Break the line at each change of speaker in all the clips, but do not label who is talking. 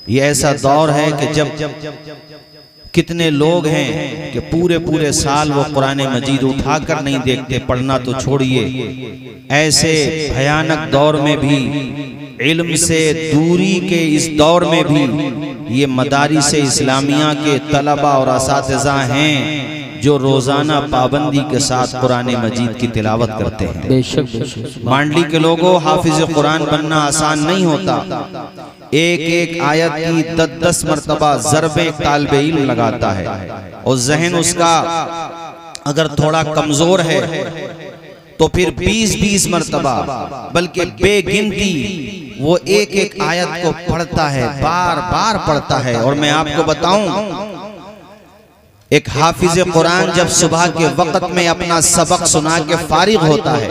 ये ऐसा दौर है कि जब कितने लोग हैं कि पूरे पूरे साल वो कुरान मजीद उठाकर नहीं देखते, पढ़ना तो छोड़िए। ऐसे भयानक दौर में भी, इल्म से दूरी के इस दौर में भी ये मदारिस इस्लामिया के तलबा और असातिज़ा हैं जो रोजाना पाबंदी के साथ कुरान मजीद की तिलावत करते हैं।
बेशक
मांडली के लोगों, हाफिज कुरान बनना आसान नहीं होता। एक एक आयत की 10-10 मरतबा ज़रबे तालिबे इल्म लगाता है और जहन उसका अगर थोड़ा कमजोर है तो फिर 20-20 मरतबा बल्कि बेगिनती वो एक एक आयत को पढ़ता है, बार बार पढ़ता है। और मैं आपको बताऊं, एक हाफिज कुरान जब सुबह के वक्त में अपना सबक सुना के फारिग होता है,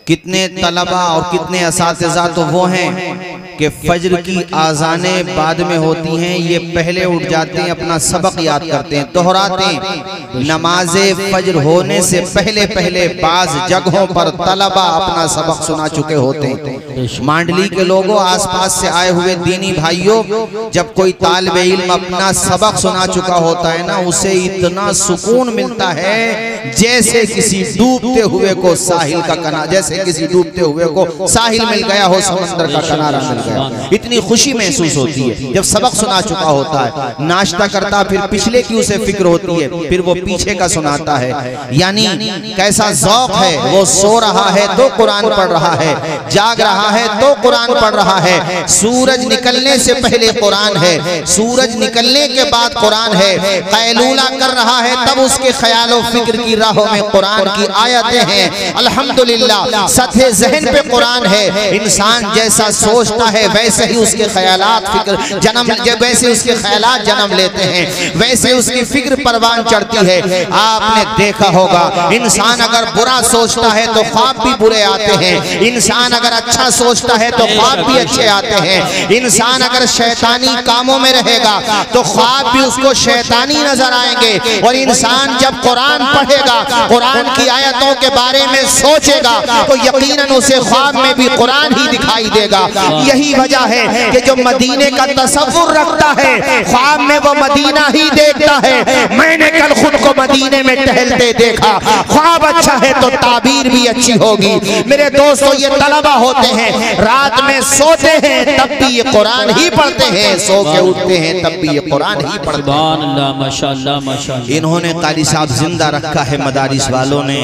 कितने तलबा और कितने असातिज़ा तो वो हैं कि फज्र की आज़ानें बाद में होती हैं, ये पहले उठ जाते हैं, अपना सबक याद करते हैं, दोहराते हैं। नमाज़े फज्र होने से पहले पहले बाज़ जगहों पर तलबा अपना सबक सुना चुके होते हैं। मांडली के लोगों, आसपास से आए हुए दीनी भाइयों, जब कोई तालिबे इल्म अपना सबक सुना चुका होता है ना, उसे इतना सुकून मिलता है जैसे किसी डूबते हुए को साहिल का किनारा, जैसे किसी डूबते हुए को साहिल मिल गया हो, समंदर का किनारा मिल गया। इतनी खुशी महसूस होती है जब सबक सुना चुका होता है। नाश्ता करता फिर पिछले की उसे फिक्र होती है, फिर वो पीछे का सुनाता है। यानी कैसा ज़ौक़ है, वो सो रहा है तो कुरान पढ़ रहा है, जाग रहा है तो कुरान पढ़ रहा है। सूरज निकलने से पहले कुरान है, सूरज निकलने के बाद कुरान है। कैलूला कर रहा है तब उसके ख्याल और फिक्र की राहों में कुरान की आयतें हैं। अल्हम्दुलिल्लाह, सतह ज़हन पे कुरान है। इंसान जैसा सोचता है वैसे ही उसके ख्यालात फिक्र जन्म, वैसे उसके ख्यालात जन्म लेते हैं, वैसे उसकी फिक्र परवान चढ़ती है। आपने देखा होगा, इंसान अगर बुरा सोचता है तो ख्वाब भी बुरे आते हैं, इंसान अगर अच्छा सोचता है तो ख्वाब भी अच्छे आते हैं। इंसान अगर शैतानी कामों में रहेगा तो ख्वाब भी उसको शैतानी नजर आएंगे। और इंसान जब कुरान पढ़ेगा, कुरान की आयतों के बारे में सोचेगा तो यकीनन उसे ख्वाब में भी कुरान ही दिखाई देगा। यही वजह है कि जो मदीने का तसव्वुर रखता है, ख्वाब में वो मदीना ही देखता है। मैंने कल खुद को मदीने में टहलते देखा। ख्वाब अच्छा है तो ताबीर भी अच्छी होगी। मेरे दोस्तों, ये तलबा होते हैं, रात में सोते हैं तब भी ये कुरान ही पढ़ते हैं, सो के उठते हैं तब भी ये कुरान ही पढ़ते हैं।
माशाअल्लाह माशाअल्लाह।
इन्होंने काली साहब जिंदा रखा है मदारिस वालों ने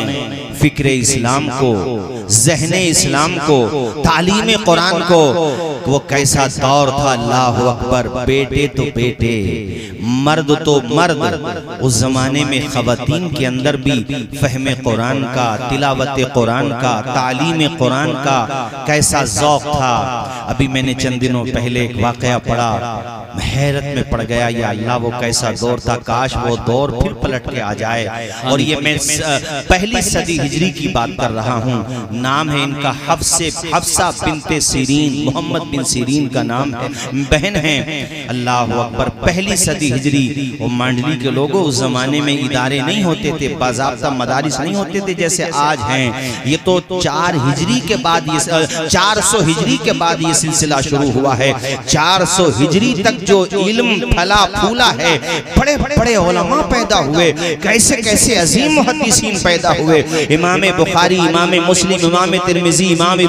फिक्र इस्लाम को, ज़हने इस्लाम को, तालीम कुरान को। वो कैसा दौर था, अल्लाह अकबर। बेटे तो बेटे, मर्द तो मर्द। उस जमाने में ख़वातीन के अंदर भी फ़हम कुरान का, तिलावत कुरान का, तालीम कुरान का कैसा ज़ौक़ था। अभी मैंने चंद दिनों पहले एक वाक़या पढ़ा, हैरत में पड़ गया। या अल्लाह, वो कैसा दौर था, काश वो दौर फिर पलट के आ जाए। और ये मैं पहली सदी हिजरी की बात कर रहा हूँ। नाम है इनका Hafsa बिनते serine, Mohammad bin Sirin का नाम है, बहन है। अल्लाह अकबर, पहली सदी हिजरी। वो मांडली के लोगों, उस जमाने में इदारे नहीं होते थे, बाज़ाब्ता मदारिस नहीं होते थे जैसे आज हैं। ये तो 4 हिजरी के बाद, ये 400 हिजरी के बाद ये सिलसिला शुरू हुआ है। 400 हिजरी तक जो इल्म फला फूला है, बड़े बड़े उलमा पैदा हुए, कैसे कैसे अजीम मुहद्दिसीन पैदा हुए। इमाम बुखारी, इमाम मुस्लिम, इमाम तिरमिजी, इमाम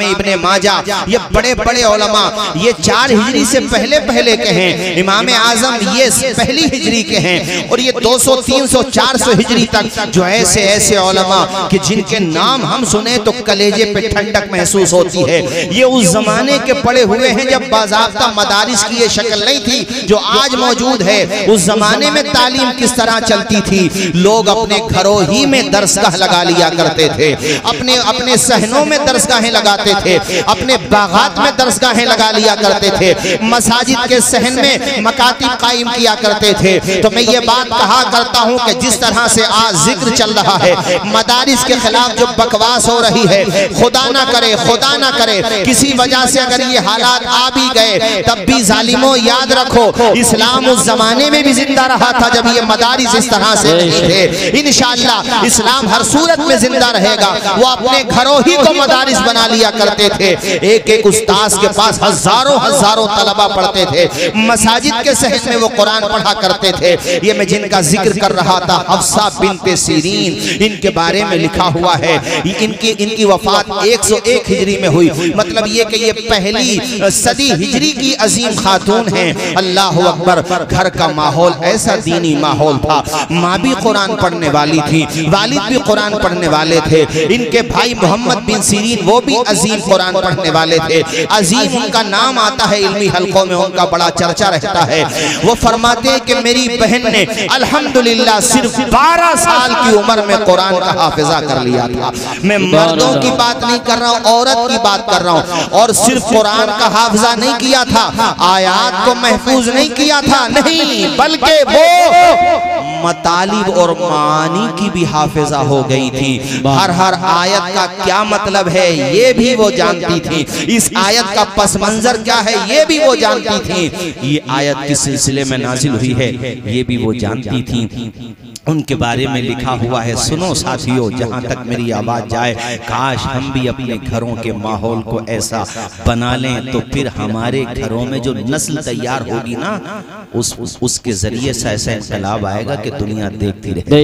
इब्ने माजा, ये बड़े बड़े उलमा, ये 4 हिजरी से पहले पहले के हैं। इमाम आजम ये पहली हिजरी के हैं। और ये 200, 300, 400 हिजरी तक जो ऐसे ऐसे उलमा कि जिनके नाम हम सुने तो कलेजे पे ठंडक महसूस होती है, ये उस जमाने के पड़े हुए हैं जब बाज़ाब्ता मदारिस की ये शक्ल नहीं थी जो आज मौजूद है। उस जमाने में तालीम किस तरह चलती थी, लोग अपने घरों ही में दरसगाह लगा लिया करते थे, अपने अपने सहनों में दरसगाहें लगाते थे, अपने बागात में दरसगाहें लगा लिया करते थे, मसाजिद के सहन में मकातिब कायम किया करते थे। तो मैं ये बात कहा करता हूँ कि जिस तरह से आज जिक्र चल रहा है, मदारिस के खिलाफ जो बकवास हो रही है, खुदा ना करे किसी वजह से अगर ये हालात आ भी गए
गए, तब भी जालिमों याद रखो इस्लाम उस जमाने में भी जिंदा रहा था जब ये मदारिस इस तरह से नहीं थे। इंशाअल्लाह इस्लाम हर सूरत में जिंदा रहेगा। वो अपने घरों ही को मदारिस बना लिया करते थे। एक एक उस्ताद के पास हजारों हजारों तलबा पढ़ते थे। मसाजिद के सहन में वो कुरान पढ़ा करते थे। ये मैं जिनका जिक्र कर रहा था हफ्सा बिन्ते सीरीन, इनके बारे में लिखा हुआ है इनकी वफात 101 हिजरी में हुई। मतलब ये कि ये पहली सदी हिजरी की अजीम खातून हैं। अल्लाह अकबर। घर का माहौल ऐसा दीनी माहौल था। माँ भी कुरान पढ़ने वाली थी, वालिद भी कुरान पढ़ने वाले थे। इनके भाई मोहम्मद बिन सीरीन वो भी अजीम कुरान पढ़ने वाले थे। अजीम उनका नाम आता है इल्मी हलकों में, उनका बड़ा चर्चा रहता है। वो फरमाते हैं कि मेरी बहन ने अल्हम्दुलिल्लाह सिर्फ 12 साल की उम्र में कुरान का हाफिजा कर लिया था। मैं मर्दों की बात नहीं कर रहा हूँ, औरत की बात कर रहा हूँ। और सिर्फ कुरान का हाफिजा नहीं किया था, आयात को महफूज नहीं किया था, नहीं, बल्कि वो मतालिब और मानी की भी हाफिजा हो गई थी। हर आयत का क्या मतलब है ये भी वो जानती थी। इस आयत का पस मंजर क्या है ये भी वो जानती थी। ये आयत किस सिलसिले में नाजिल हुई है ये भी वो जानती थी। उनके बारे में लिखा हुआ है, सुनो साथियों, जहाँ तक मेरी आवाज़ जाए, काश हम भी अपने घरों के माहौल को ऐसा बना लें तो फिर हमारे घरों में जो नस्ल तैयार होगी ना उसके जरिए से ऐसा इनकलाब आएगा कि दुनिया देखती रहे।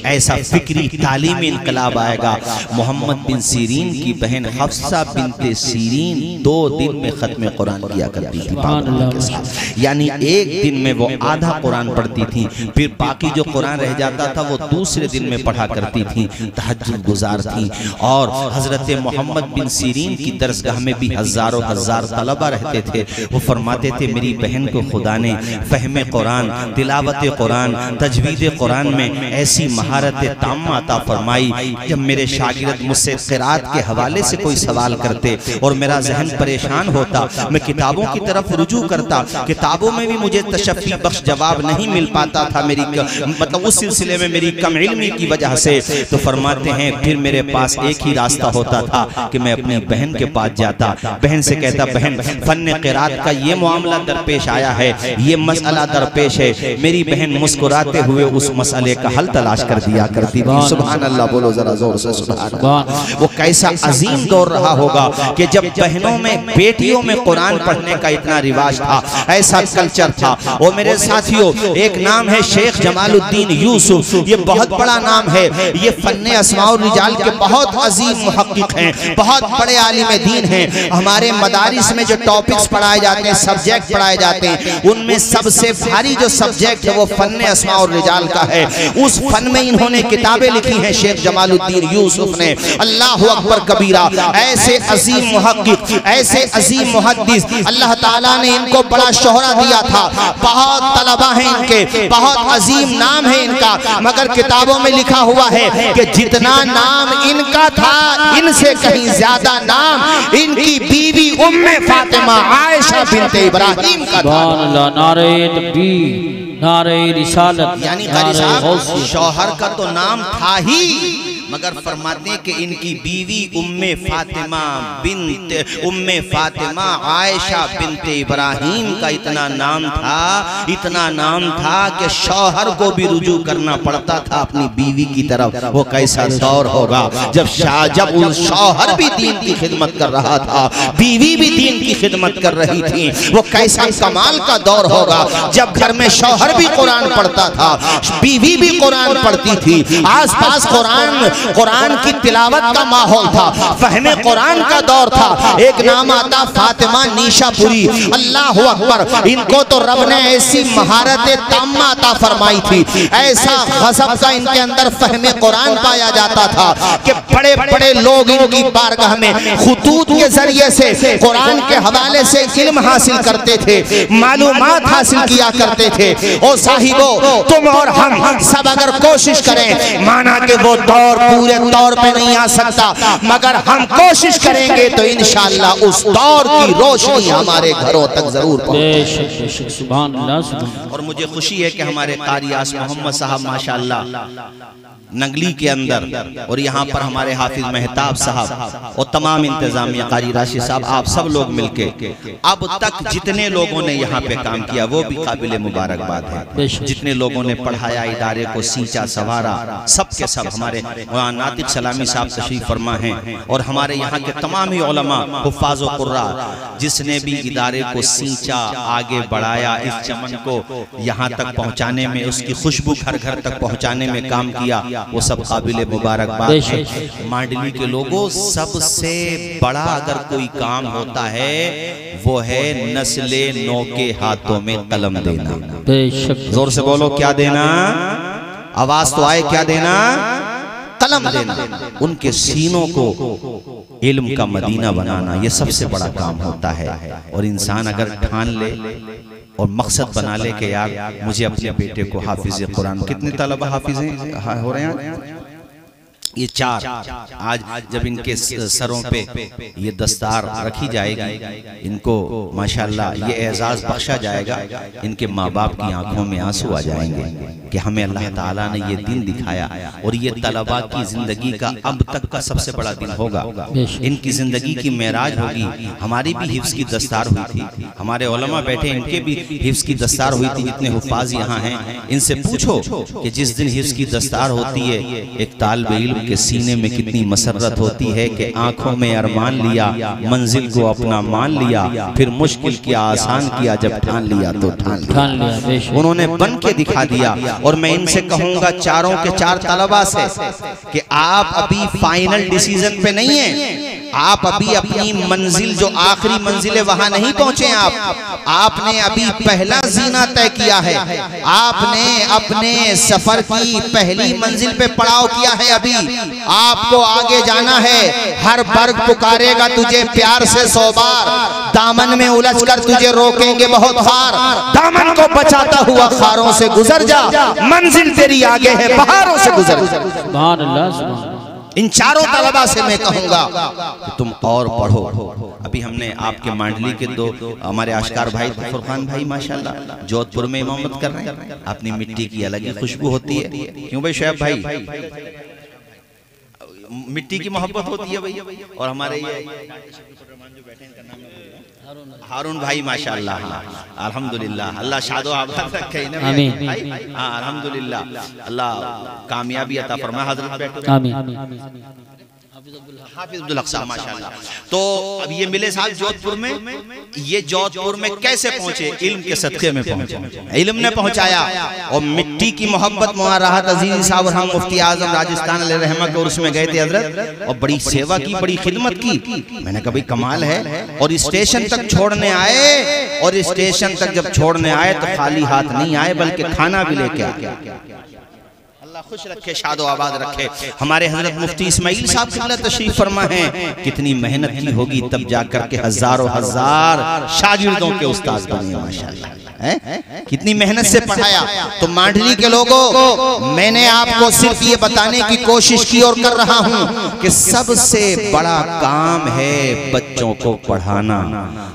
ऐसा फिक्री तालीमी इनकलाब आएगा। मोहम्मद बिन सीरीन की बहन हफ्सा बिन्ते सीरीन 2 दिन में खत्म कुरान किया करती थी पाबंदी के साथ। यानी एक दिन में वो आधा कुरान पढ़ती थी, फिर बाकी जो कुरान रह जाता था वो दूसरे दिन में पढ़ा करती थी। तहज्जुद गुजार थी। और हजरत मोहम्मद बिन सीरीन की दरसगाह में भी हजारों हजार तलबा रहते थे। वो फरमाते थे मेरी बहन को खुदा ने फहमे कुरान, तिलावत कुरान, तजवीद कुरान में ऐसी महारत ताम्मा अता फरमाई। जब मेरे शागिर्द मुझसे क़िराअत के हवाले से कोई सवाल करते और मेरा जहन परेशान होता, मैं किताबों की तरफ रुजू करता, किताबों में भी मुझे तशफ़ी बख्श जवाब नहीं मिल पाता था, मेरी मतलब उस सिलसिले में मेरी कम इल्मी की वजह से। तो फरमाते हैं फिर मेरे पास एक ही रास्ता होता था कि मैं अपनी बहन के पास जाता, बहन से कहता बहन फन्ने क़िराअत का ये मामला दरपेश आया है, ये मसला दरपेश है। मेरी बहन मुस्कुराते हुए उस मसले का हल तलाश कर दिया करती थी। सुभान अल्लाह, बोलो जरा जोर से सुभान अल्लाह। वो कैसा अजीम दौर रहा होगा कि जब बहनों में बेटियों में कुरान पढ़ने का इतना रिवाज था, ऐसा कल्चर था। और मेरे साथियों एक नाम है शेख जमालुद्दीन यूसुफ, ये बहुत बड़ा नाम है। ये फन्ने अस्माउर रिजाल के बहुत अजीम मुहक्किक हैं, बहुत बड़े आलिम दीन हैं। हमारे मदारिस में जो टॉपिक्स पढ़ाए जाते हैं, सब्जेक्ट पढ़ाए जाते हैं, उनमें सबसे भारी जो सब्जेक्ट है वो फन्ने अस्माउर रिजाल का है। उस फन में इन्होंने किताबें लिखी हैं शेख जमालुद्दीन यूसुफ ने। अल्लाह अकबर कबीरा। ऐसे अजीम मुहक्किक, ऐसे अजीम मुहद्दिस, अल्लाह ताला ने इनको बड़ा शोहरा दिया था। बहुत तलबा हैं इनके, बहुत अजीम नाम है इनका, मगर किताबों में लिखा हुआ है कि जितना नाम इनका था इनसे कहीं ज्यादा नाम इनकी बीवी उम्मे फातिमा आयशा बिन्ते इब्राहिम का था।
नारे तकबीर, नारे रिसालत।
यानी कारी साहब शौहर का तो नाम था ही, मगर फरमाते हैं कि इनकी बीवी उम्मे फातिमा आयशा बिन्ते इब्राहिम का इतना नाम था कि शौहर को भी रुजू करना पड़ता था अपनी बीवी की तरफ। वो कैसा दौर होगा जब उन शौहर भी दीन की खिदमत कर रहा था, बीवी भी दीन की खिदमत कर रही थी। वो कैसा कमाल का दौर होगा जब घर में शौहर भी कुरान पढ़ता था, बीवी भी कुरान पढ़ती थी, आस पास कुरान की तिलावत का माहौल था, फहमे कुरान का दौर था। एक नाम आता फातिमा नीशापुरी। अल्लाह अकबर। इनको तो रब ने ऐसी महारत ताम्मा अता फरमाई थी, ऐसा गज़ब का इनके अंदर फहमे कुरान पाया जाता था कि बड़े बड़े लोग इनकी बारगाह में खुतूत के जरिए से कुरान के हवाले से इल्म हासिल करते थे, मालूमात हासिल किया करते थे। ओ साहिबो, तुम और हम सब अगर कोशिश करें, माना कि वो दौर पूरे तौर पे नहीं आ सकता, मगर हम कोशिश करेंगे तो इंशाअल्लाह उस दौर की रोशनी हमारे घरों तक जरूर पहुंचे।
सुभान अल्लाह।
और मुझे खुशी है कि हमारे कारी आस मोहम्मद साहब माशाअल्लाह
नगली के अंदर, और यहाँ पर हमारे हाफिज मेहताब साहब और तमाम इंतजामिया कारी राशि साहब, आप सब लोग मिलके अब तक जितने लोगों ने यहाँ पे काम किया वो भी काबिल मुबारकबाद है। जितने लोगों ने पढ़ाया, इदारे को सींचा संवारा, सब के सब हमारे मौलाना नातिक सलामी साहब तशरीफ फरमा हैं, और हमारे यहाँ के तमाम ही उलमा, हुफ्फाज व कुर्रा, जिसने भी इदारे को सींचा, आगे बढ़ाया, इस चमन को यहाँ तक पहुँचाने में, उसकी खुशबू घर घर तक पहुँचाने में काम किया, वो सब काबिल मुबारकबाद है। मांडली के लोगों, सबसे बड़ा अगर कोई काम होता है वो है नस्ले नौ के हाथों में कलम देना। जोर से बोलो, क्या देना? आवाज तो आए, क्या देना? कलम देना। उनके सीनों को इल्म का मदीना बनाना, ये सबसे बड़ा काम होता है। और इंसान अगर ठान ले और मकसद बना ले कि यार मुझे अपने बेटे को हाफिज कुरान, कितने तलबा हाफिज हो रहे हैं? ये 4। आज जब इनके सरों पे ये दस्तार रखी जाएगी, इनको माशाल्लाह ये एजाज बख्शा जाएगा, इनके माँ बाप की आंखों में आंसू आ जाएंगे कि हमें अल्लाह ताला ने ये दिन दिखाया। और ये तलबा की जिंदगी का अब तक का सबसे बड़ा दिन होगा, इनकी जिंदगी की मेराज होगी। हमारी भी हिफ्स की दस्तार हुई थी, हमारे उलमा बैठे, इनके भी हिफ्स की दस्तार हुई थी। जितने हुफ्फाज यहाँ हैं, इनसे पूछो कि जिस दिन हिफ्स की दस्तार होती है, एक तालिब इल्म के सीने में कितनी मसरत होती है कि आंखों में अरमान लिया, मंजिल को अपना मान लिया, फिर मुश्किल किया आसान किया, जब ठान लिया तो ठान लिया। उन्होंने बन के दिखा दिया। और मैं इनसे कहूंगा, चारों के 4 तलबा से, कि आप अभी फाइनल डिसीजन पे नहीं है, आप अभी अपनी मंजिल, जो आखिरी मंजिल है, वहां नहीं पहुंचे। आपने अभी पहला जीना तय किया है, आपने अपने सफर की पहली मंजिल पे पड़ाव किया है। अभी आपको आगे जाना है। हर वर्ग पुकारेगा तुझे प्यार से 100 बार, दामन में उलझ कर तुझे रोकेंगे बहुत बार। दामन को बचाता हुआ खारों से गुजर जा, मंजिल तेरी आगे है, बहारों से गुजर जा। इन 4 तलबा से मैं कहूंगा कि तुम और पढ़ो। अभी हमने आपके मांडली के 2 हमारे आशकार भाई, फुरकान भाई माशाल्लाह जोधपुर में इमामत कर रहे हैं। अपनी मिट्टी की अलग ही खुशबू होती है, क्यों भाई शुएब भाई? मिट्टी की मोहब्बत होती है भाई। और हमारे हारून भाई माशाल्लाह, अल्हम्दुलिल्लाह, अल्लाह शादो आबाद रखे ना। हाँ अल्हम्दुलिल्लाह, अल्लाह कामयाबी अता फरमाए। हजरत बैठो, आमीन। हाफिज अब्दुल हक साहब माशाल्लाह। तो अब ये मिले साहब जोधपुर में, ये जोधपुर में कैसे पहुंचे? इल्म के सदक़े में पहुंचे, इल्म ने पहुंचाया। और मिट्टी की मोहब्बत मुआराहत अजीज साहब, हम मुफ्ती आजम राजस्थान अलैहि रहमत के उर्स में गए थे हजरत, और बड़ी सेवा की, बड़ी खिदमत की। मैंने कहा भाई कमाल है। और स्टेशन तक छोड़ने आए, और स्टेशन तक जब छोड़ने आए तो खाली हाथ नहीं आए, बल्कि खाना भी लेके आए। अल्लाह खुश रखे, शादो आबाद रखे। हमारे हजरत मुफ्ती इस्माइल साहब किबला तशरीफ फरमा हैं। कितनी मेहनत की होगी तब जाकर के हजारों हजार शागिर्दों के उस्ताद बने माशाल्लाह। कितनी मेहनत से पढ़ाया। तो मांडली के लोगों, मैंने आपको सिर्फ ये बताने की कोशिश की और कर रहा हूँ कि सबसे बड़ा काम है बच्चों को पढ़ाना,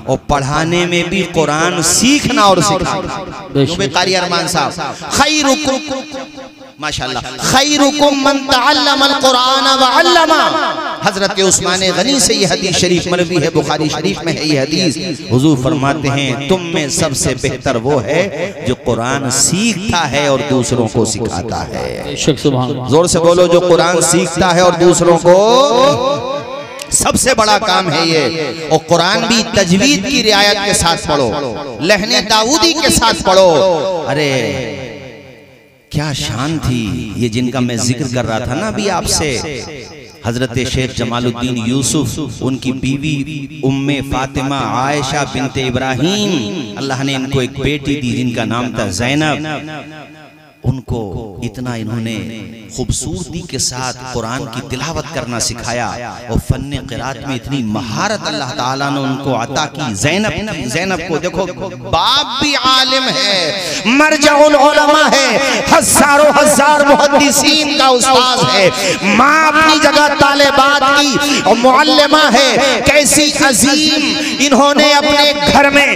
और पढ़ाने में भी कुरान सीखना और सिखाना। कारी अरमान साहब, खैरुकुम माशाल्लाह, खैरुकुम मन तअल्लमल कुरान व अल्लमा। हजरत उस्मान गनी से ये हदीस शरीफ मरवी है, बुखारी शरीफ में है ये हदीस। हुजूर फरमाते हैं, तुम में सबसे बेहतर वो है जो कुरान सीखता है और दूसरों को सिखाता है। जोर से बोलो, जो कुरान सीखता है और दूसरों को, सबसे बड़ा काम है ये। और कुरान भी तजवीद की रियायत के साथ पढ़ो, लहने दाऊदी के साथ पढ़ो। अरे क्या शान थी ये जिनका मैं जिक्र कर रहा था ना अभी आपसे। हजरत शेख जमालुद्दीन यूसुफ, उनकी बीवी उम्मे फातिमा आयशा बिनते इब्राहिम, अल्लाह ने इनको एक बेटी दी जिनका नाम था ज़ैनब। उनको इतना इन्होंने खूबसूरती के साथ कुरान की तिलावत करना सिखाया, और फन्ने क़िरात में इतनी महारत अल्लाह ताला ने उनको अता की। ज़ैनब को देखो, बाप भी आलिम है, मरजउल उलमा है, हजारों हजार मुहद्दिसीन का उस्ताद है, माँ अपनी जगह तालिबात की और मुअल्लिमा है। कैसी अजीम इन्होंने अपने घर में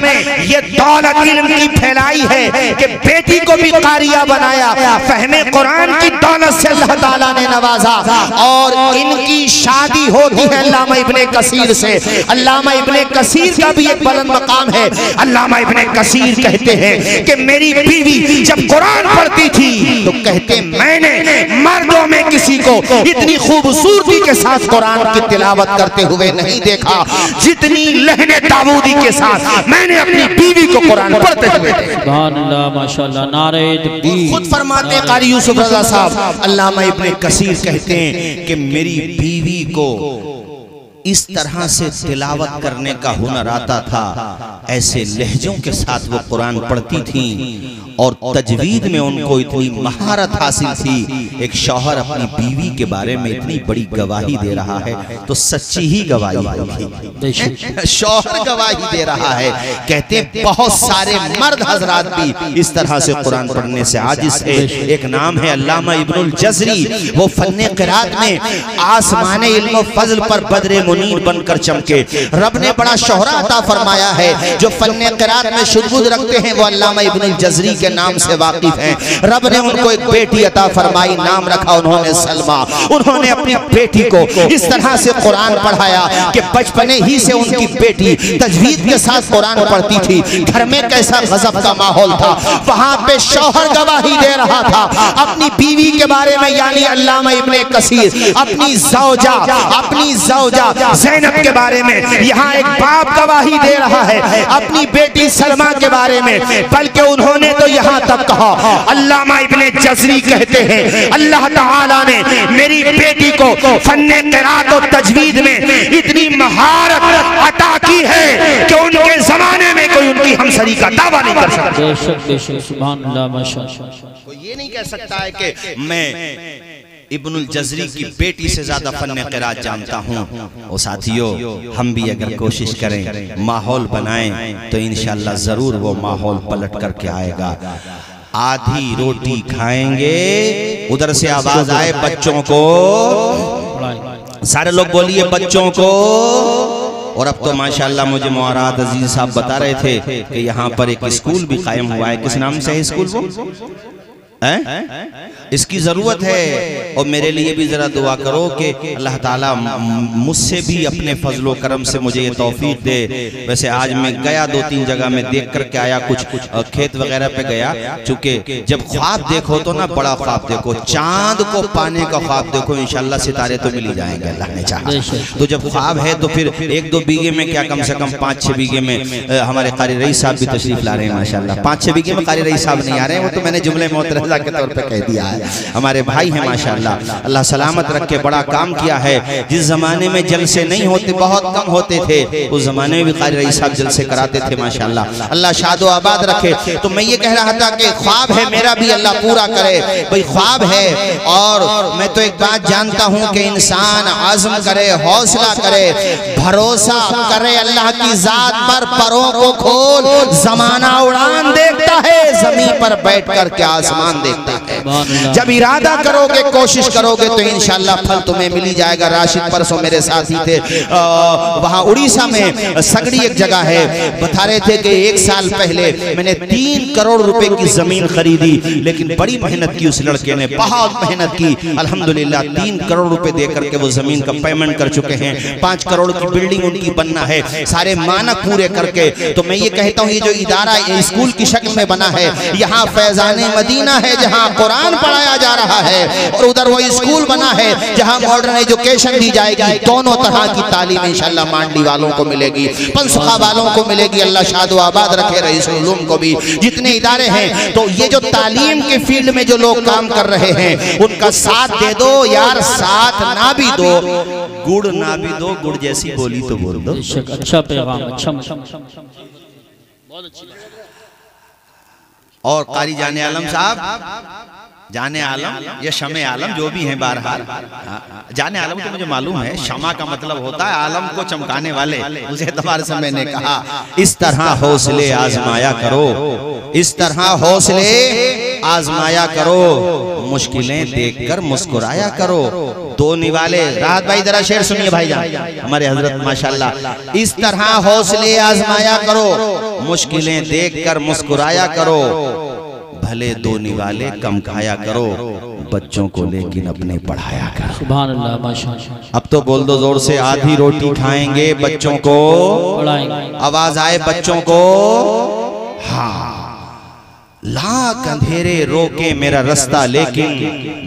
ये दौलत इल्म की फैलाई है कि बेटी को भी कारिया बनाया
बनाया, फहमे कुरान की दौलत से अल्लाह ताला ने नवाजा और इनकी शादी होती है अल्लामा इब्ने कसीर से। अल्लामा इब्ने कसीर का भी एक बुलंद मकाम है। अल्लामा इब्ने कसीर कहते हैं कि मेरी बीवी जब कुरान पढ़ती थी तो कहते मैंने मर्दों में किसी को इतनी खूबसूरती के साथ कुरान की तिलावत करते हुए नहीं देखा जितनी लहने दाऊदी के साथ मैंने अपनी बीवी को कुरान पढ़ते हुए देखा।
माशाअल्लाह, नारे तकबीर।
खुद फरमाते कारी यूसुफ रज़ा साहब, अल्लामा इब्ने कसीर कहते हैं कि मेरी बीवी को इस तरह से तिलावत करने का हुनर आता था, ऐसे लहजों के साथ वो कुरान पढ़ती थी और तजवीद में उनको इतनी महारत हासिल थी। एक शौहर अपनी बीवी के बारे में इतनी बड़ी गवाही दे रहा है तो सच्ची ही गवाही होगी। शौहर गवाही दे रहा है, कहते बहुत सारे मर्द हजरात भी इस तरह से कुरान पढ़ने से आजिज है। एक नाम है अल्लामा इब्नुल जज़री, वो फन्ने क़िरात में आसमाने इल्म फज़ल पर बदरे मुनीर बनकर चमके। रब ने बड़ा शोहरा अता फरमाया है। जो फन्ने क़िरात में शुद्ध रखते हैं वो अल्लामा इब्नुल जज़री के नाम से वाकिफ हैं। रब ने उनको एक बेटी अता फरमाई, नाम रखा उन्होंने सलमा। उन्होंने अपनी बेटी को इस तरह से कुरान पढ़ाया कि बचपने ही से उनकी बेटी तजवीद के साथ कुरान पढ़ती थी। घर में कैसा गजब का माहौल था। वहां पे शौहर गवाही दे रहा था अपनी बीवी के बारे में, यानी अल्लामा इब्ने कसीर अपनी ज़ौजा ज़ैनब के बारे में। यहाँ एक बाप गवाही दे रहा है अपनी बेटी सलमा के बारे में, बल्कि उन्होंने तो यहाँ तक कहा, अल्लामा इब्ने जज़री कहते हैं अल्लाह ताला ने मेरी बेटी को फन्ने क़िरात और तजवीद में इतनी महारत अता की है कि उनके जमाने में कोई उनकी हमसरी का दावा नहीं कर सकता।
सुभान अल्लाह, माशाअल्लाह।
कोई ये नहीं कह सकता है कि मैं इब्नुल जज़री की बेटी से ज्यादा फन्ने क़िरात जानता हूँ। और साथियों, हम भी अगर कोशिश करें, माहौल बनाएं तो इंशाअल्लाह जरूर वो माहौल पलट करके आएगा। आधी रोटी खाएंगे, उधर से आवाज आए बच्चों को, सारे लोग बोलिए बच्चों को। और अब तो माशाअल्लाह मुझे मुराद अजीज साहब बता रहे थे कि यहाँ पर एक स्कूल भी कायम हुआ है। किस नाम से है स्कूल वो? इसकी जरूरत है। और मेरे लिए भी जरा दुआ करो कि अल्लाह ताला मुझसे भी अपने फजलो करम से मुझे ये तौफीक दे। वैसे आज मैं गया 2-3 जगह में देख करके आया, कुछ खेत वगैरह पे गया। चूंकि जब ख्वाब देखो तो ना बड़ा ख्वाब देखो, चांद को पाने का ख्वाब देखो, इंशाल्लाह सितारे तो मिल ही जाएंगे अल्लाह ने चाहा। तो जब ख्वाब है तो फिर 1-2 बीघे में क्या, कम से कम 5-6 बीघे में हमारे कारी रईस साहब भी तशरीफ ला रहे हैं माशाल्लाह। 5-6 बीघे में कारी रईस साहब नहीं आ रहे हैं, वो तो मैंने जुमले मोहतरज़ा के तौर पे कह दिया है। हमारे भाई हैं माशाअल्लाह, अल्लाह सलामत रखे, बड़ा काम किया है। जिस जमाने में जलसे नहीं होते, बहुत कम होते थे, उस जमाने में भी कारी रईस साहब जलसे कराते थे माशाअल्लाह। अल्लाह शादो आबाद रखे। तो मैं ये कह रहा था कि ख्वाब है मेरा भी, अल्लाह पूरा करे। भाई ख्वाब है, और मैं तो एक बात जानता हूँ कि इंसान आज़म करे, हौसला करे, भरोसा करे अल्लाह की जात पर, परों को खोल, जमाना उड़ान देखता है, जमीन पर बैठ कर के आसमान देखता है। जब इरादा करोगे, कोशिश करोगे तो इंशाअल्लाह फल तुम्हें मिल ही जाएगा। राशिद परसों मेरे साथी थे, वहाँ उड़ीसा में सगड़ी एक जगह है, बता रहे थे कि 1 साल पहले मैंने 3 करोड़ रुपए की जमीन खरीदी, लेकिन बड़ी मेहनत की उस लड़के ने, बहुत मेहनत की। अल्हम्दुलिल्लाह 3 करोड़ रुपए दे करके वो जमीन का पेमेंट कर चुके हैं। 5 करोड़ की बिल्डिंग उनकी बनना है, सारे मानक पूरे करके। तो मैं ये कहता हूँ, ये जो इदारा स्कूल की शक्ल में बना है, यहाँ फैजाने मदीना है जहाँ कुरान पढ़ाया जा रहा है, और उधर वो स्कूल बना है जहाँ मॉडर्न एजुकेशन दी जाएगी। दोनों तरह की तालीम इंशाअल्लाह मांडली वालों को मिलेगी, पंसुखा वालों को मिलेगी। अल्लाह शादो आबाद रखे रईसुल उलूम को भी, जितने इदारे हैं। तो ये जो तालीम के फील्ड में जो लोग काम कर रहे हैं, उनका साथ दे दो यार, साथ ना भी दो, गुड़ ना भी दो, गुड़ जैसी बोली तो बोल दो।
अच्छा पैगाम, अच्छा, बहुत अच्छी।
और कारी जाने आलम साहब, जाने आलम या शमे आलम जो भी हैं, बहरहाल जाने आलम तो मुझे मालूम है, शमा का मतलब होता है आलम को चमकाने वाले। उस एतबार से मैंने कहा इस तरह हौसले आजमाया करो, इस तरह हौसले आजमाया करो, मुश्किलें देखकर मुस्कुराया करो। दो निवाले, राहत भाई जरा शेर सुनिए भाईजान हमारे हजरत माशाल्लाह। इस तरह हौसले आजमाया करो, मुश्किलें देखकर मुस्कुराया करो,
भले दो निवाले कम खाया करो, बच्चों को लेकिन अपने पढ़ाया करो।
सुभान अल्लाह माशाअल्लाह।
अब तो बोल दो जोर से, आधी रोटी खाएंगे बच्चों को
पढ़ाएंगे।
आवाज आए बच्चों को। हाँ, लाख अंधेरे रोके मेरा रास्ता, लेकिन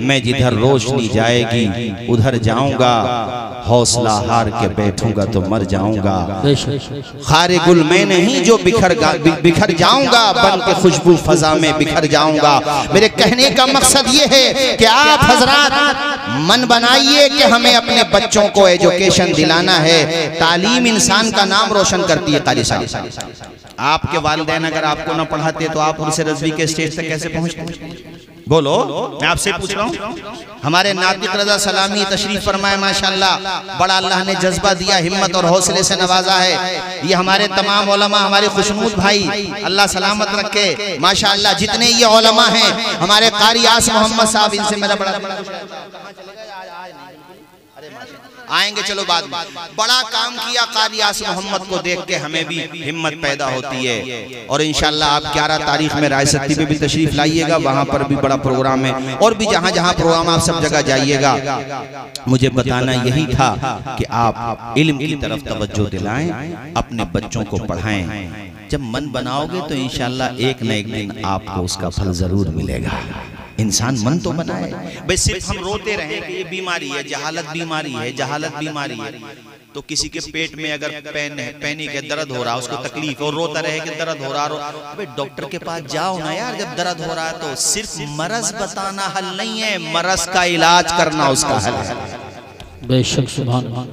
मैं जिधर रोशनी जाएगी उधर जाऊंगा। हौसला हार के बैठूंगा तो मर जाऊंगा। खारे गुल मैं नहीं जो बिखर जाऊंगा, बन के खुशबू फजा में बिखर जाऊंगा। मेरे कहने का मकसद ये है कि आप हजरात मन बनाइए कि हमें अपने बच्चों को एजुकेशन दिलाना है। तालीम इंसान का नाम रोशन करती है। कारी साहब, आपके वालिदैन अगर आपको न पढ़ाते तो आप उनसे रज़वी के स्टेज तक कैसे पहुंचते? बोलो, मैं आपसे पूछ रहा हूँ। हमारे नातिक रज़ा सलामी तशरीफ फरमाए, माशाअल्लाह, बड़ा अल्लाह ने जज्बा दिया, हिम्मत और हौसले से नवाजा है। ये हमारे तमाम उलमा, हमारे खुशनूद भाई, अल्लाह सलामत रखे। माशाअल्लाह जितने ये उलमा हैं, हमारे कारी आस मोहम्मद साहब, इनसे मेरा बड़ा आएंगे, चलो बाद में। बड़ा काम किया कारी आस मोहम्मद को देख के हमें भी हिम्मत पैदा होती है। और इंशाल्लाह आप 11 तारीख में रायसती में भी तशरीफ लाइएगा, वहां पर भी बड़ा प्रोग्राम है। और भी जहां जहां प्रोग्राम, आप सब जगह जाइएगा। मुझे बताना यही था कि आप इल्म की तरफ तवज्जो दिलाएं, अपने बच्चों को पढ़ाएं। जब मन बनाओगे तो इंशाल्लाह एक न एक दिन आपको उसका फल जरूर मिलेगा। इंसान मन तो बनाए, भाई सिर्फ हम रोते रहे कि ये बीमारी है, जहालत बीमारी है, जहालत बीमारी है। तो किसी के पेट में अगर पैनी के दर्द हो रहा है, उसको तकलीफ, और रोता रहे कि दर्द हो रहा है, अबे डॉक्टर के पास जाओ ना यार। जब दर्द हो रहा है तो सिर्फ मरज बताना हल नहीं है, मरज का इलाज करना उसका हल है।
बेशक सुभान अल्लाह।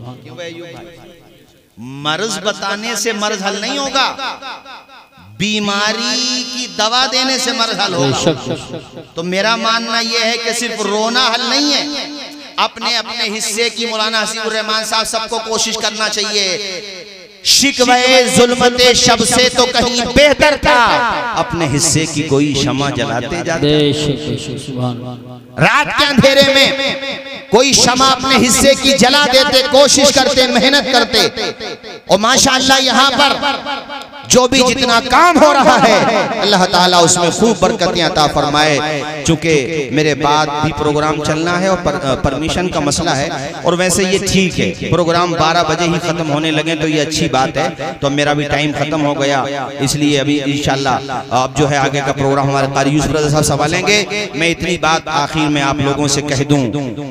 मर्ज बताने से मर्ज हल नहीं होगा, बीमारी की दवा देने से मर्ज हल होगा। तो मेरा मानना यह है कि सिर्फ रोना हल नहीं है, अपने अपने हिस्से की मौलाना हसीबुर रहमान साहब सबको कोशिश करना चाहिए। शिकवे जुल्मते शब से तो कहीं बेहतर था, अपने हिस्से की कोई शमा जलाते जाते। रात के अंधेरे में कोई शमा अपने हिस्से की जला देते, कोशिश करते, मेहनत करते। और माशाअल्लाह यहाँ पर जो भी जितना काम हो रहा है, अल्लाह ताला उसमें खूब बरकतें अता फरमाए। चूंकि मेरे बाद भी प्रोग्राम चलना है और परमिशन का मसला है, और वैसे ये ठीक है, प्रोग्राम 12 बजे ही खत्म होने लगे तो ये अच्छी बात है। तो मेरा भी टाइम खत्म हो गया, इसलिए अभी इंशाल्लाह अब जो है आगे का प्रोग्राम हमारे कारी यूसुफ रज़ा साहब संभालेंगे। मैं इतनी बात आखिर में आप लोगों से कह दूं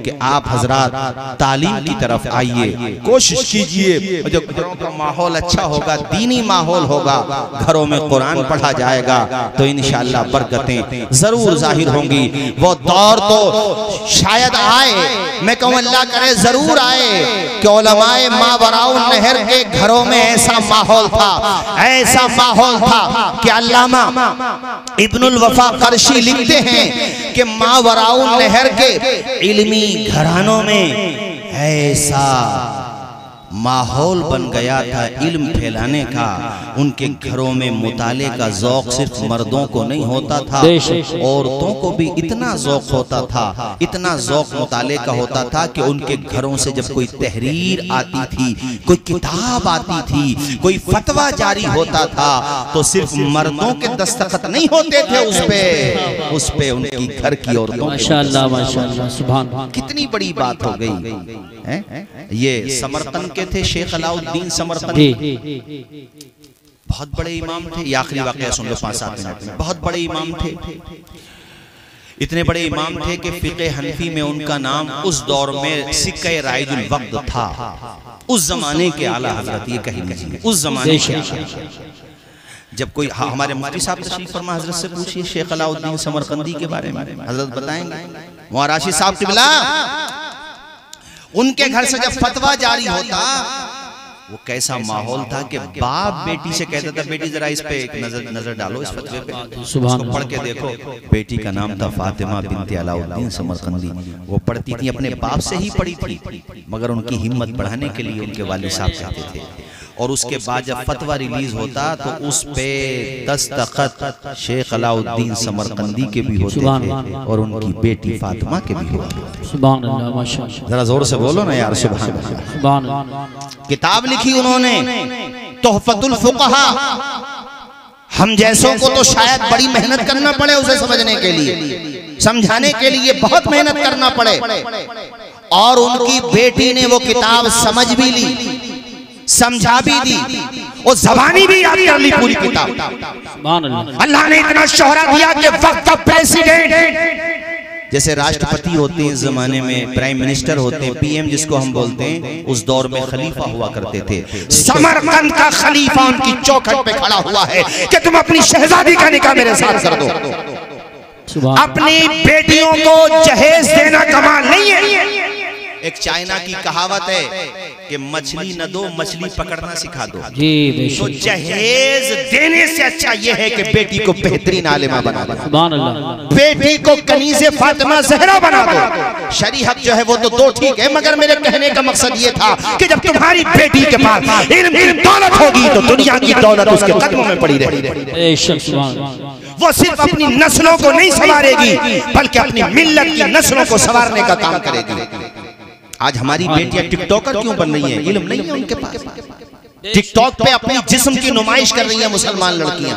कि आप हजरात तालीम की तरफ आइए, कोशिश कीजिए। जब घरों का माहौल अच्छा होगा, दीनी माहौल होगा, घरों में कुरान पढ़ा जाएगा, तो इंशाअल्लाह बरकतें जरूर जाहिर होंगी। वो दौर तो शायद आए, मैं कहूँ अल्लाह करे जरूर आए, कि उलमाए मावराउन नहर के घरों में ऐसा माहौल था, ऐसा माहौल था कि अल्लामा इब्नुल वफा करशी लिखते हैं कि मावराउन नहर के इल्मी घरानों में ऐसा माहौल बन गया था इल्म फैलाने का। उनके घरों में मुताले का ज़ौक़ सिर्फ मर्दों को नहीं होता था, औरतों को भी इतना ज़ौक़ होता था, इतना ज़ौक़ मुताले का होता था कि उनके घरों से जब कोई तहरीर आती थी, कोई किताब आती थी, कोई फतवा जारी होता था, तो सिर्फ मर्दों के दस्तखत नहीं होते थे उस पे उनकी घर की औरतों।
माशाअल्लाह माशाअल्लाह सुभान।
कितनी बड़ी बात हो गई। ये समरकंद के थे शेख अलाउद्दीन समरकंदी, बहुत बड़े इमाम थे। ये आखिरी वाकया सुन लो 5-7 मिनट में। बहुत बड़े इमाम थे, इतने बड़े इमाम थे कि फिक़े हनफी में उनका नाम उस दौर में सिक्के राइजुल वक्त था। उस जमाने के आला हजरत, ये कहीं नहीं, उस जमाने के जब कोई हमारे मुफ्ती साहब तशरीफ फरमा, हजरत से पूछिए शेख अलाउद्दीन समरकंदी के बारे में, हजरत बताएंगे। वहाँ राशिद साहब किबला, उनके घर से जब फतवा जारी होता, वो कैसा माहौल था कि बाप बेटी से कहता था, बेटी जरा इस पे एक नजर डालो, इस फतवे पे, उसको पढ़ के देखो। बेटी का नाम था फातिमा बिनते अलाउद्दीन समरकंदी। वो पढ़ती थी, अपने बाप से ही पढ़ी थी, मगर उनकी हिम्मत बढ़ाने के लिए उनके वालिद साहब कहते थे। और उसके बाद जब फतवा रिलीज होता तो उस पे दस्तखत शेख अलाउद्दीन समरकंदी के भी होते थे और उनकी बेटी फातिमा के भी होते थे।
सुभान अल्लाह माशाअल्लाह।
जरा जोर से बोलो ना यार, सुभान अल्लाह।
सुभान अल्लाह।
किताब लिखी उन्होंने तोहफतुल फुक़हा,
हम जैसों को तो शायद बड़ी मेहनत करना पड़े उसे समझने के लिए, समझाने के लिए बहुत मेहनत करना पड़े। और उनकी बेटी ने वो किताब समझ भी ली, समझा भी दी, और ज़बानी भी याद कर ली पूरी किताब। अल्लाह ने इतना शोहरा दिया कि वक्त का प्रेसिडेंट, जैसे राष्ट्रपति होते हैं इस जमाने में, प्राइम मिनिस्टर होते हैं, पीएम जिसको हम बोलते हैं, उस दौर में खलीफा हुआ करते थे। समरकंद का खलीफा उनकी चौखट पे खड़ा हुआ है कि तुम अपनी शहजादी का निकाह मेरे साथ कर दो। अपनी बेटियों को जहेज देना कमाल नहीं है। एक चाइना की कहावत है कि मछली न दो, मछली पकड़ना सिखा दो। तो जहेज देने से अच्छा यह है कि बेटी को बेहतरीन आलिमा बना दो, बेटी को कनीज़े फातिमा ज़हरा बना दो। शरीयत जो है वो तो दो ठीक है, मगर मेरे कहने का मकसद ये था कि जब तुम्हारी बेटी के पास इल्म दौलत होगी तो दुनिया की दौलत उसके कदमों में पड़ी रहेगी। वो सिर्फ अपनी नस्लों को नहीं संवारेगी बल्कि अपनी मिल्लत की नस्लों को संवारने का काम करेगी। आज हमारी बेटियां टिकटॉकर क्यों बन रही हैं? इल्म नहीं है उनके पास। टिकटॉक पे अपनी जिस्म की नुमाइश कर रही हैं मुसलमान लड़कियां,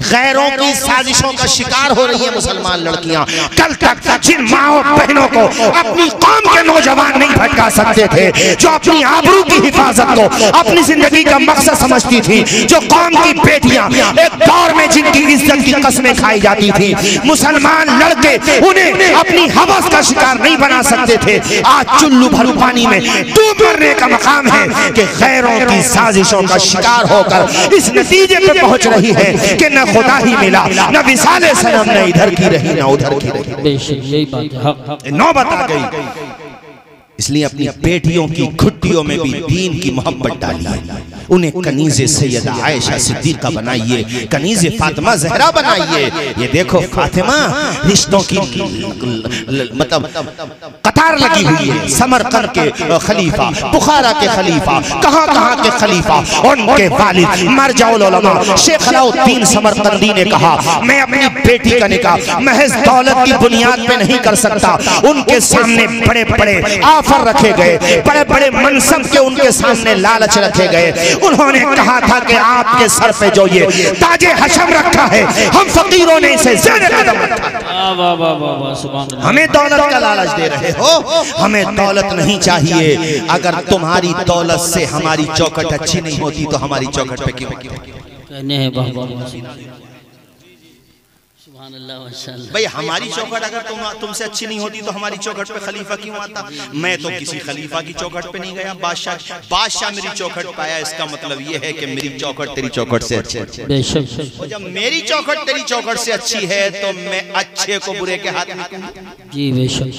गैरों की साजिशों का शिकार हो रही हैं मुसलमान लड़कियां। कल तक जिन माओ बहनों को अपनी कौम के नौजवान नहीं भटका सकते थे, जो अपनी आबरू की हिफाजत को अपनी जिंदगी का मकसद समझती थी, जो कौम की बेटियां एक दौर में जिनकी इज्जत की कसमें खाई जाती थी, मुसलमान लड़के उन्हें अपनी हवस का शिकार नहीं बना सकते थे, आज चुल्लू भरू पानी में डूब मरने का मकाम है कि गैरों की साजिशों का शिकार होकर इस नतीजे पे पहुंच रही है कि न खुदा ही मिला, न विसाले सनम, न इधर की रही न उधर की रही। नौबत आ गई। इसलिए अपनी बेटियों की घुट्टियों में भी दीन की मोहब्बत डालिए, उन्हें कनीज़े सैयदा आयशा सिद्दीक़ा बनाइए, कनीज़े फातिमा ज़हरा बनाइए। ये देखो फातिमा रिश्तों की मतलब कतार लगी हुई है। समरकंद के खलीफा, बुखारा के खलीफा, कहाँ के खलीफा, उनके वालिद मरजाउल उलमा शेख अलाउद्दीन समरकंदी ने कहा, मैं अपनी बेटी का निकाह महज दौलत की बुनियाद पे नहीं कर सकता। उनके सामने बड़े बड़े ऑफर रखे गए, बड़े बड़े मनसब के उनके सामने लालच रखे गए। उन्होंने कहा था कि आपके सर पे जो ये ताजे हशम रखा है, हम फकीरों ने इसे ज़ेरे कदम रखा। हमें दौलत का लालच दे रहे हो, हमें दौलत नहीं चाहिए। अगर तुम्हारी दौलत से हमारी चौखट अच्छी नहीं होती तो हमारी चौखट पे क्यों कहने हैं भाई? हमारी चौखट अगर तुमसे अच्छी नहीं होती तो हमारी चौखट पे खलीफा क्यों आता? मैं तो किसी खलीफा की चौखट पे नहीं गया, बादशाह मेरी चौखट पे आया। इसका मतलब ये है कि मेरी चौखट तेरी चौखट से अच्छी है। और जब मेरी चौखट तेरी चौखट से अच्छी है तो मैं अच्छे को बुरे के हाथ में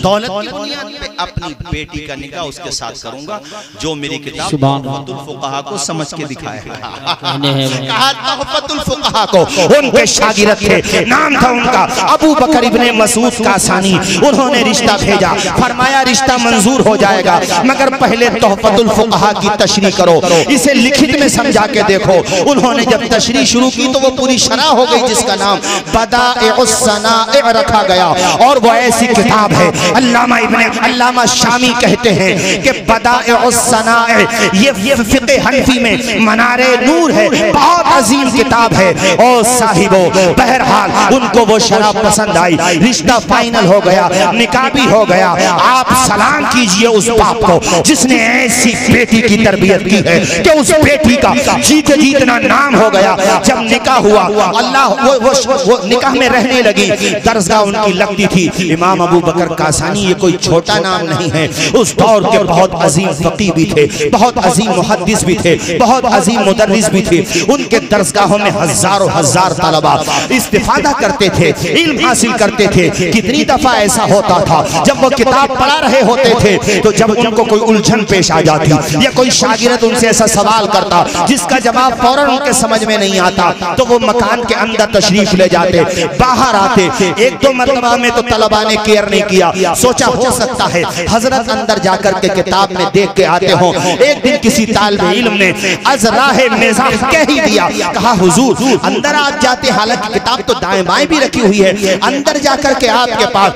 दौलत की बुनियाद पे अपनी बेटी का निकाह उसके साथ करूंगा जो मेरी किताब तोहफतुल फुक़हा को समझ के दिखाएगा। कहा तोहफतुल फुक़हा को उनके शागिर्द थे, नाम था उनका अबू बकर इब्ने मसूद कासानी। उन्होंने रिश्ता भेजा, फरमाया रिश्ता मंजूर हो जाएगा, मगर पहले तोहफतुल फुक़हा की तशरीह करो, इसे लिखित में समझा के देखो। उन्होंने जब तशरीह शुरू की तो वो पूरी शरह हो गई जिसका नाम बदाइउस सनाए रखा गया। और वो ऐसी किताब है, अल्लामा शामी कहते हैं कि बदाइउस सनाए ये फ़िक़्ह हनफी में मनारे नूर है, बहुत अजीम किताब है। और साहिबो बहरहाल उनको वो शराब पसंद आई, रिश्ता फाइनल हो गया, निकाह भी हो गया। आप सलाम कीजिए उस बाप को जिसने ऐसी बेटी की तरबियत की है कि उस बेटी का जीते जीतना नाम हो गया। जब निकाह हुआ, अल्लाह वो निकाह में रहने लगी, दरगाह उनकी लगती थी। इमाम अबू बकर कासानी ये कोई छोटा नाम नहीं है, उस दौर के बहुत अजीम फकीह भी थे, बहुत अजीम मुहद्दिस भी थे, बहुत अजीम मुदर्रिस भी थे। उनके दरगाहों में हजारों हजार तलबा इस्तिफादा करते थे, इल्म हासिल करते थे। कितनी दफा ऐसा होता था जब वो किताब पढ़ा रहे होते थे तो जब उनको कोई उलझन पेश आ जाती या कोई शागिर्द उनसे ऐसा सवाल करता जिसका जवाब फौरन उनके समझ में नहीं आता तो वो मकान के अंदर तशरीफ ले जाते, बाहर आते। एक दो मरतबा में तो तलबा ने केयर नहीं किया, सोचा हो सकता है हजरत अंदर जाकर के किताब में देख के आते हों। एक दिन किसी तालिब इल्म ने अज़राहे मिज़ाह कह ही दिया, कहा हुजूर अंदर आ जाते, हालांकि किताब तो दाएं बाएं दुआएं भी रखी हुई है। अंदर जाकर के आपके पास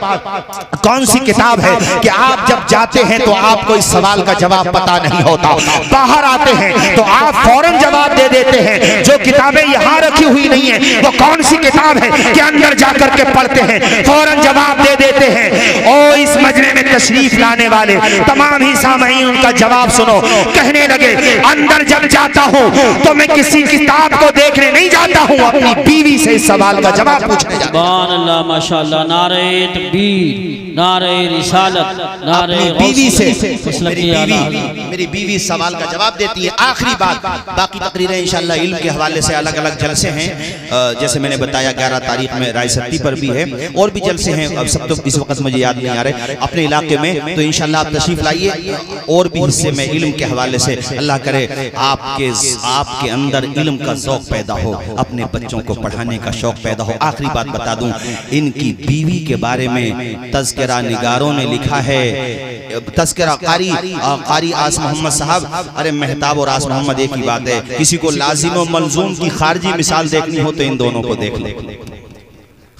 कौन सी किताब है कि आप जब जाते हैं तो आपको इस सवाल का जवाब पता नहीं होता, बाहर आते हैं तो आप फौरन जवाब दे देते हैं। जो किताबें यहाँ रखी हुई नहीं है वो कौन सी किताब है कि अंदर जाकर के पढ़ते हैं फौरन जवाब दे देते हैं। और इस मजमे में तशरीफ लाने वाले तमाम ही सामईन उनका जवाब सुनो। कहने लगे अंदर जब जाता हूँ तो मैं किसी किताब को देखने नहीं जाता हूँ, अपनी बीवी से इस सवाल का जवाब पूछने जाता हूँ।
अल्लाह माशाअल्लाह, नारे तकबीर, नारे रिसालत, नारे
बीवी से मेरी बीवी सवाल का जवाब देती है। आखिरी बात, बाकी तकरीरें इंशाअल्लाह इल्म के हवाले से अलग अलग जलसे हैं, जैसे मैंने बताया 11 तारीख में राय सत्ती पर भी है और भी जलसे हैं। अब सब तो इस वक्त मुझे याद नहीं आ रहे अपने इलाके में, तो इंशाअल्लाह आप तशरीफ लाइए और भी हिस्से में इल्म के हवाले से अल्लाह करे आपके अंदर इल्म का शौक पैदा हो, अपने बच्चों को पढ़ाने का शौक पैदा हो। आखिरी बात बता दूं, इनकी बीवी के बारे में तज़किरा निगारों ने लिखा है, तज़किरा कारी आस मोहम्मद साहब, अरे मेहताब और आस मोहम्मद एक ही बात है। किसी को लाजिम और मलजूम की खारजी मिसाल देखनी हो तो इन दोनों को देख ले।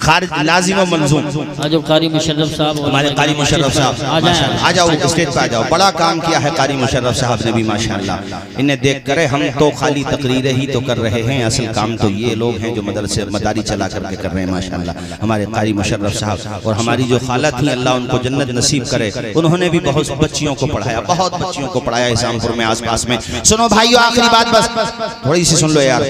खारिज लाजिम और मलजूम,
कारी मुशर्रफ साहब,
हमारे कारी मुशर्रफ साहब आ जाओ स्टेज पे आ जाओ। बड़ा काम किया है कारी मुशर्रफ साहब ने भी माशाअल्लाह। इन्हें देख कर हम तो खाली तकरीरें ही तो कर रहे हैं, असल काम तो ये लोग हैं जो मदरसे मदारी चला करके कर रहे हैं माशाअल्लाह। हमारे कारी मुशर्रफ साहब और हमारी जो खाला थी अल्लाह उनको जन्नत नसीब करे, उन्होंने भी बहुत बच्चियों को पढ़ाया, बहुत बच्चियों को पढ़ाया इस्लामपुर में आस पास में। सुनो भाइयों, आखिरी बात बस थोड़ी सी सुन लो यार,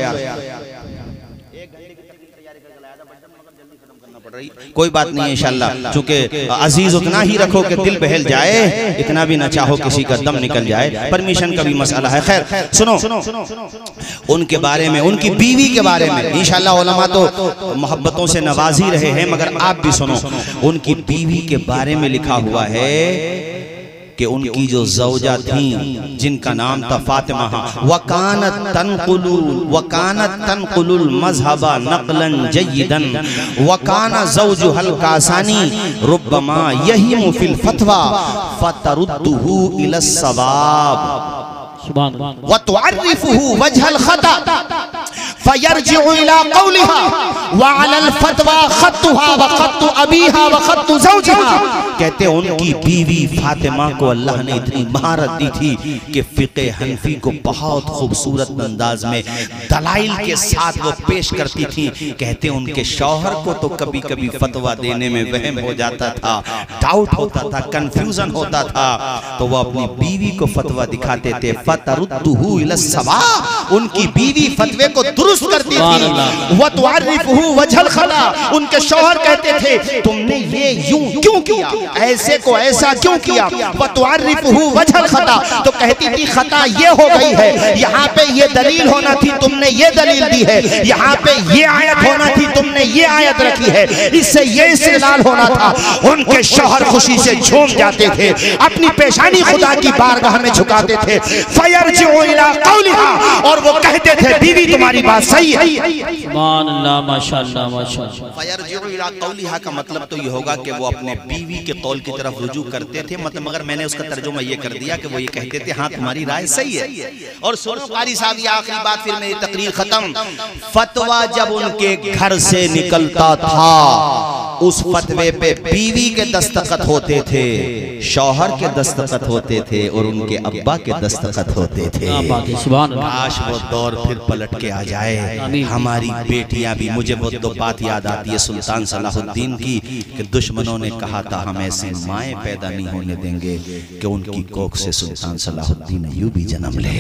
कोई बात नहीं है इंशाअल्लाह, चूंकि अजीज उतना ही रखो कि दिल बहल जाए, इतना भी न चाहो किसी का दम निकल जाए, परमिशन का भी मसला है। खैर सुनो उनके बारे में, उनकी बीवी के बारे में इंशाअल्लाह उलमा तो मोहब्बतों से नवाजी रहे हैं, मगर आप भी सुनो उनकी बीवी के बारे में लिखा हुआ है कि उनकी जो ज़ौजा थी जिनका नाम था फातिमा, वकानत तनकुलुल मज़हबा नक़लन जय्यदन वकाना ज़ौजुहल कासानी रुब्बमा यहीमु फिल फतवा फतरुद्दुहु इलस सवाब व तुअर्रिफुहु वजहल खता फयरजिउ इला कौलिहा व अलल फतवा खत्तुहा व खत्तु अबीहा व खत्तु ज़ौजिहा। कहते उनकी बीवी फातिमा को अल्लाह ने इतनी महारत दी थी कि फिक़े हनफी को बहुत खूबसूरत अंदाज में दलाइल के साथ वो पेश करती थी। कहते उनके शौहर को तो कभी कभी फतवा देने में वहम हो जाता था, डाउट होता था, कंफ्यूजन होता था, तो वो अपनी बीवी को फतवा दिखाते थे। फतरुद्दुहु इलस सवाब, उनकी बीवी फतवे को दुरुस्त करती थी। व तुअर्रिफुहु वजहल खला, उनके शौहर कहते थे तुमने ये यूं क्यों किया, ऐसे को ऐसा क्यों किया। व तुअर्रिफुहु वजहल खता, तो कहती थी खता ये हो गई है, यहाँ पे ये दलील होना थी तुमने ये दलील दी है, यहाँ पे ये आयत होना थी तुमने ये आयत रखी है, इससे ये इस्तेदलाल होना था। उनके शौहर खुशी से झूम जाते थे, अपनी पेशानी खुदा की बारगाह में झुकाते थे। फयरजिउ इला कौलिहा, और वो कहते थे बीवी तुम्हारी बात सही है।
सुभान अल्लाह, माशाअल्लाह माशाअल्लाह।
फयरजिउ इला कौलिहा का मतलब तो ये होगा कि वो अपने बीवी के कौल की तरफ रुजू करते थे, मतलब मगर मैंने उसका तर्जुमा ये कर दिया कि वो ये कहते थे हाँ तुम्हारी राय सही है। और सुनो कारी साहब, ये आखिरी बात फिर मेरी तकरीर खत्म। फतवा जब उनके घर से निकलता था उस फतवे पे बीवी के दस्तखत होते थे, शौहर के दस्तखत होते थे और उनके अब्बा के दस्तखत होते थे। काश वो दौर फिर पलट के आ जाए, हमारी बेटियां भी। मुझे वो तो बात याद आती है सुल्तान सलाहुद्दीन की कि दुश्मनों ने कहा था हम ऐसी माएँ पैदा नहीं होने देंगे कि उनकी कोख से सुल्तान सलाहुद्दीन अय्यूबी जन्म ले।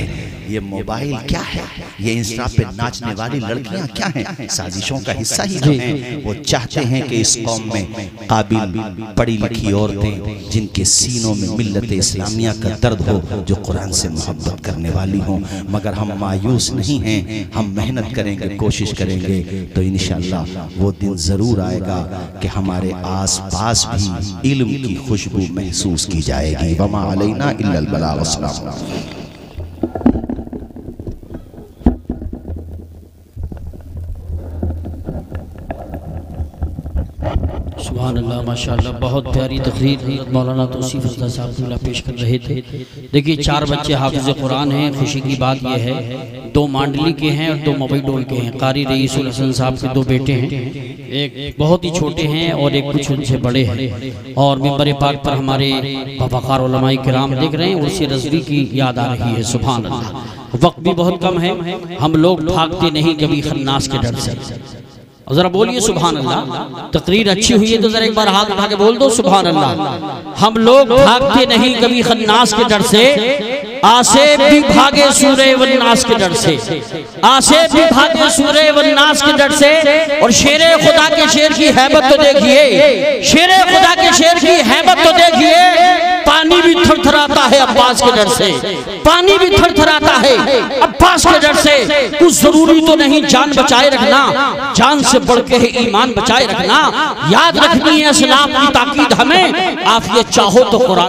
ये मोबाइल क्या है, ये इंस्टा पे नाचने वाली लड़कियां क्या हैं, साजिशों का हिस्सा ही तो हैं। वो चाहते हैं कि इस कौम में काबिल पढ़ी लिखी औरतें जिनके सीनों में मिल्लत इस्लामिया का दर्द हो, जो कुरान से मोहब्बत करने वाली हों। मगर हम मायूस नहीं हैं, हम मेहनत करेंगे, कोशिश करेंगे तो इंशाअल्लाह वो दिन जरूर आएगा कि हमारे आस पास भी इल्म की खुशबू महसूस की जाएगी। वमा अलैना इल्लल बलाग।
सुभान अल्लाह, माशाअल्लाह, बहुत प्यारी तकरीर हज़रत मौलाना तौसीफ रज़ा साहब पेश कर रहे थे। देखिए 4 बच्चे हाफिज़ कुरान हैं। खुशी की बात यह है 2 मांडली के हैं और 2 मवई डोल के हैं। कारी रईसुल हसन साहब के 2 बेटे हैं, एक बहुत ही छोटे हैं और एक कुछ उनसे बड़े हैं। और मिंबर पाक पर हमारे वफ़ाकार उलमाए किराम देख रहे हैं, उर्सी रज़वी की याद आ रही है। सुभान अल्लाह। वक्त भी बहुत कम है, हम लोग भागते नहीं कभी खन्नास के डर से। जरा बोलिए सुभान अल्लाह। तकरीर अच्छी हुई है तो जरा एक बार हाथ उठा के बोल दो सुभान अल्लाह। हम लोग भागते नहीं कभी खन्नास के डर से, आसे भी भागे सूरे वन्नास के डर से, आसे भी भागे सूरे वन्नास के डर से। और शेरे खुदा के शेर की हैबत तो देखिए, शेरे खुदा के शेर की हैबत तो देखिए। पानी भी थरथराता है अब्बास के डर से, पानी भी थरथराता है अब्बास के डर से। कुछ जरूरी तो नहीं जान बचाए रखना, जान से बढ़ के है ईमान बचाए रखना। याद रखनी है इस्लाम की ताकीद हमें, आप ये चाहो तो कुरान